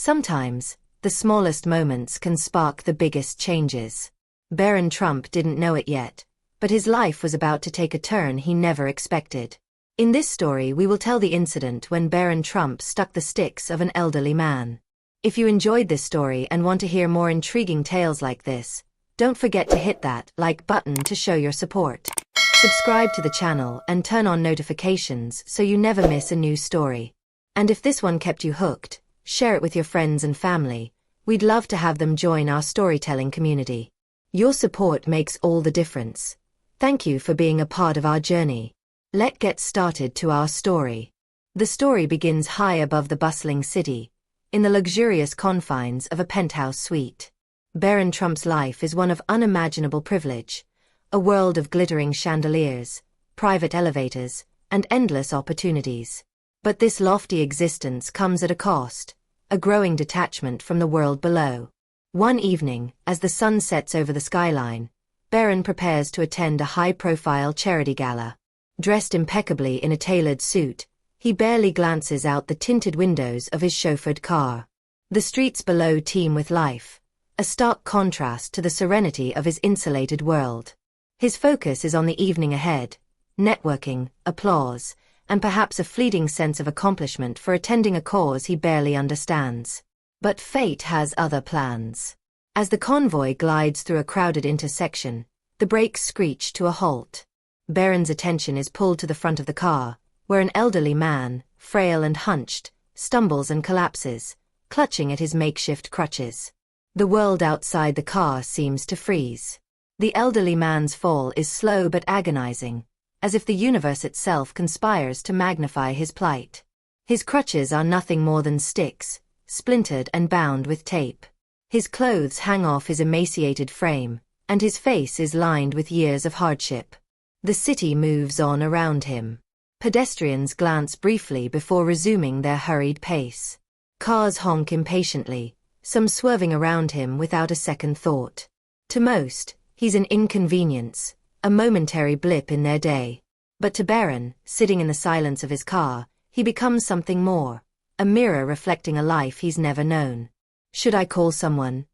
Sometimes, the smallest moments can spark the biggest changes. Barron Trump didn't know it yet, but his life was about to take a turn he never expected. In this story we will tell the incident when Barron Trump stuck the sticks of an elderly man. If you enjoyed this story and want to hear more intriguing tales like this, don't forget to hit that like button to show your support. Subscribe to the channel and turn on notifications so you never miss a new story. And if this one kept you hooked, share it with your friends and family. We'd love to have them join our storytelling community. Your support makes all the difference. Thank you for being a part of our journey. Let's get started to our story. The story begins high above the bustling city, in the luxurious confines of a penthouse suite. Barron Trump's life is one of unimaginable privilege, a world of glittering chandeliers, private elevators, and endless opportunities. But this lofty existence comes at a cost, a growing detachment from the world below. One evening, as the sun sets over the skyline, Barron prepares to attend a high-profile charity gala. Dressed impeccably in a tailored suit, he barely glances out the tinted windows of his chauffeured car. The streets below teem with life, a stark contrast to the serenity of his insulated world. His focus is on the evening ahead, networking, applause, and perhaps a fleeting sense of accomplishment for attending a cause he barely understands. But fate has other plans. As the convoy glides through a crowded intersection, the brakes screech to a halt. Barron's attention is pulled to the front of the car, where an elderly man, frail and hunched, stumbles and collapses, clutching at his makeshift crutches. The world outside the car seems to freeze. The elderly man's fall is slow but agonizing, as if the universe itself conspires to magnify his plight. His crutches are nothing more than sticks, splintered and bound with tape. His clothes hang off his emaciated frame, and his face is lined with years of hardship. The city moves on around him. Pedestrians glance briefly before resuming their hurried pace. Cars honk impatiently, some swerving around him without a second thought. To most, he's an inconvenience, a momentary blip in their day. But to Barron, sitting in the silence of his car, he becomes something more, a mirror reflecting a life he's never known. "Should I call someone?"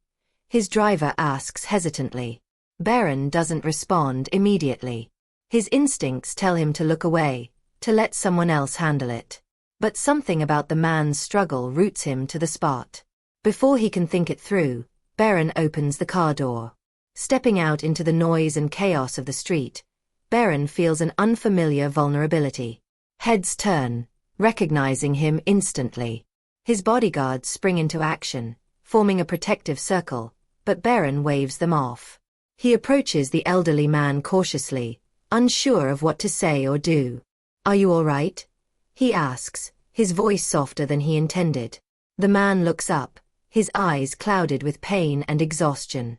his driver asks hesitantly. Barron doesn't respond immediately. His instincts tell him to look away, to let someone else handle it. But something about the man's struggle roots him to the spot. Before he can think it through, Barron opens the car door. Stepping out into the noise and chaos of the street, Barron feels an unfamiliar vulnerability. Heads turn, recognizing him instantly. His bodyguards spring into action, forming a protective circle, but Barron waves them off. He approaches the elderly man cautiously, unsure of what to say or do. "Are you all right?" he asks, his voice softer than he intended. The man looks up, his eyes clouded with pain and exhaustion.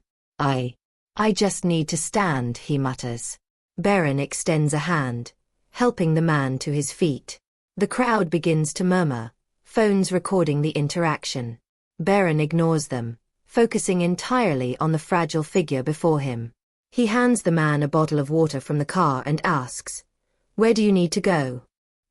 I just need to stand," he mutters. Barron extends a hand, helping the man to his feet. The crowd begins to murmur, phones recording the interaction. Barron ignores them, focusing entirely on the fragile figure before him. He hands the man a bottle of water from the car and asks, "Where do you need to go?"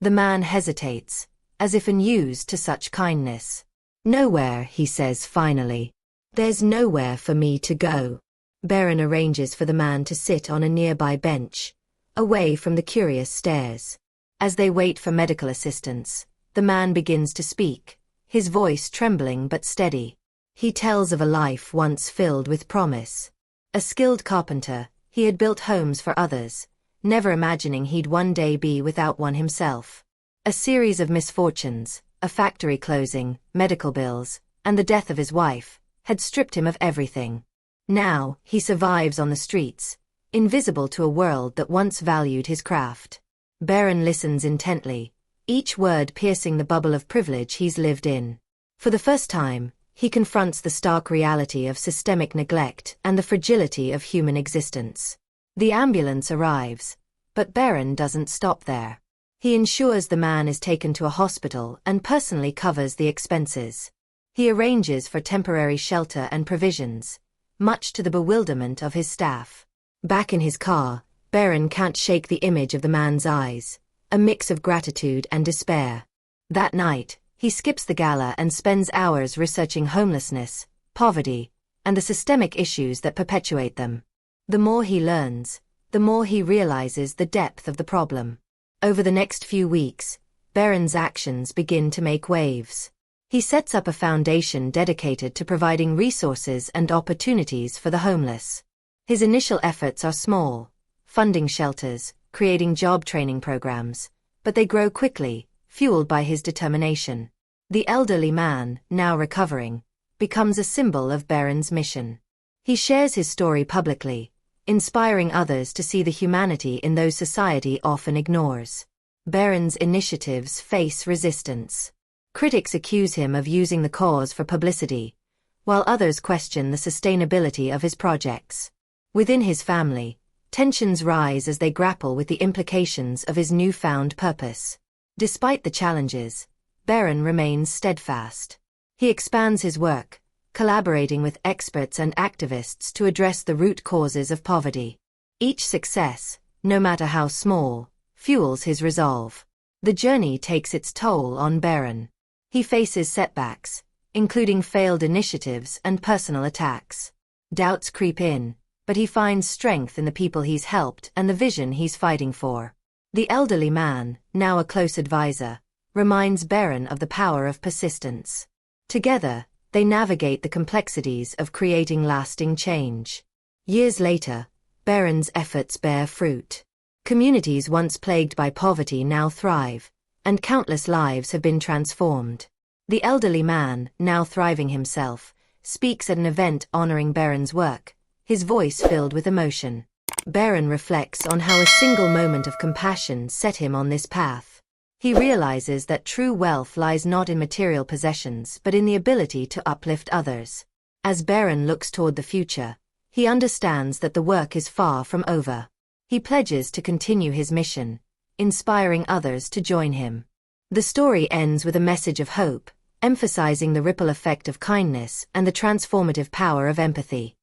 The man hesitates, as if unused to such kindness. "Nowhere," he says finally. "There's nowhere for me to go." Barron arranges for the man to sit on a nearby bench, away from the curious stares. As they wait for medical assistance, the man begins to speak, his voice trembling but steady. He tells of a life once filled with promise. A skilled carpenter, he had built homes for others, never imagining he'd one day be without one himself. A series of misfortunes, a factory closing, medical bills, and the death of his wife, had stripped him of everything. Now, he survives on the streets, invisible to a world that once valued his craft. Barron listens intently, each word piercing the bubble of privilege he's lived in. For the first time, he confronts the stark reality of systemic neglect and the fragility of human existence. The ambulance arrives, but Barron doesn't stop there. He ensures the man is taken to a hospital and personally covers the expenses. He arranges for temporary shelter and provisions, much to the bewilderment of his staff. Back in his car, Barron can't shake the image of the man's eyes, a mix of gratitude and despair. That night, he He skips the gala and spends hours researching homelessness, poverty, and the systemic issues that perpetuate them. The more he learns, the more he realizes the depth of the problem. Over the next few weeks, Barron's actions begin to make waves. He sets up a foundation dedicated to providing resources and opportunities for the homeless. His initial efforts are small, funding shelters, creating job training programs, but they grow quickly, fueled by his determination. The elderly man, now recovering, becomes a symbol of Barron's mission. He shares his story publicly, inspiring others to see the humanity in those society often ignores. Barron's initiatives face resistance. Critics accuse him of using the cause for publicity, while others question the sustainability of his projects. Within his family, tensions rise as they grapple with the implications of his newfound purpose. Despite the challenges, Barron remains steadfast. He expands his work, collaborating with experts and activists to address the root causes of poverty. Each success, no matter how small, fuels his resolve. The journey takes its toll on Barron. He faces setbacks, including failed initiatives and personal attacks. Doubts creep in, but he finds strength in the people he's helped and the vision he's fighting for. The elderly man, now a close advisor, reminds Barron of the power of persistence. Together, they navigate the complexities of creating lasting change. Years later, Barron's efforts bear fruit. Communities once plagued by poverty now thrive, and countless lives have been transformed. The elderly man, now thriving himself, speaks at an event honoring Barron's work, his voice filled with emotion. Barron reflects on how a single moment of compassion set him on this path. He realizes that true wealth lies not in material possessions but in the ability to uplift others. As Barron looks toward the future, he understands that the work is far from over. He pledges to continue his mission, inspiring others to join him. The story ends with a message of hope, emphasizing the ripple effect of kindness and the transformative power of empathy.